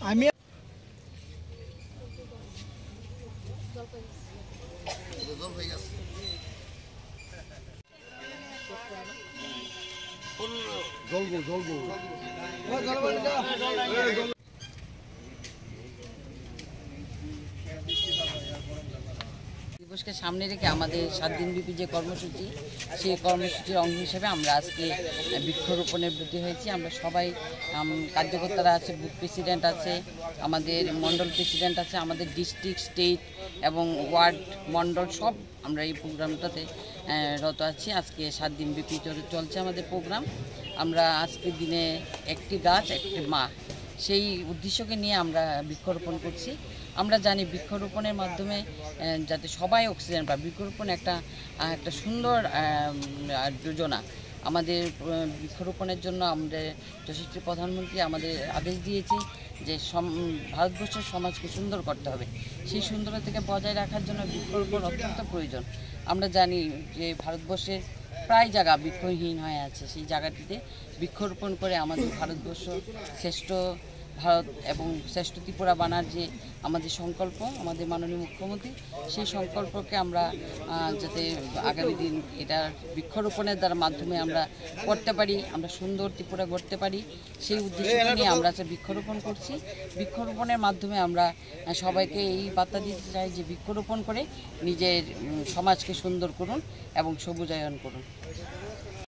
আমি দিবসকে সামনে রেখে আমাদের 7 দিনব্যাপী যে কর্মসূচি, সেই কর্মসূচির অঙ্গ হিসেবে আমরা আজকে বৃক্ষরোপণের ব্রতী হয়েছি। আমরা সবাই কার্যকর্তারা আছে, বুথ প্রেসিডেন্ট আছে, আমাদের মণ্ডল প্রেসিডেন্ট আছে, আমাদের ডিস্ট্রিক্ট, স্টেট এবং ওয়ার্ড মণ্ডল সব আমরা এই প্রোগ্রামটাতে রত আছি। আজকে 7 দিনব্যাপী চলছে আমাদের প্রোগ্রাম। আমরা আজকের দিনে একটি গাছ একটি মা, সেই উদ্দেশ্যকে নিয়ে আমরা বৃক্ষরোপণ করছি। আমরা জানি বৃক্ষরোপণের মাধ্যমে যাতে সবাই অক্সিজেন পায়, বৃক্ষরোপণ একটা সুন্দর যোজনা। আমাদের বৃক্ষরোপণের জন্য আমাদের যশস্বী প্রধানমন্ত্রী আমাদের আদেশ দিয়েছে যে ভারতবর্ষের সমাজকে সুন্দর করতে হবে। সেই সুন্দরতাকে বজায় রাখার জন্য বৃক্ষরোপণ অত্যন্ত প্রয়োজন। আমরা জানি যে ভারতবর্ষের প্রায় জায়গা বৃক্ষহীন হয়ে আছে, সেই জায়গাটিতে বৃক্ষরোপণ করে আমাদের ভারতবর্ষ শ্রেষ্ঠ ভারত এবং শ্রেষ্ঠ ত্রিপুরা বানার যে আমাদের সংকল্প, আমাদের মাননীয় মুখ্যমন্ত্রী, সেই সংকল্পকে আমরা যাতে আগামী দিন এটা বৃক্ষরোপণের দ্বারা মাধ্যমে আমরা করতে পারি, আমরা সুন্দর ত্রিপুরা গড়তে পারি, সেই উদ্দেশ্য নিয়ে আমরা বৃক্ষরোপণ করছি। বৃক্ষরোপণের মাধ্যমে আমরা সবাইকে এই বার্তা দিতে চাই যে বৃক্ষরোপণ করে নিজের সমাজকে সুন্দর করুন এবং সবুজায়ন করুন।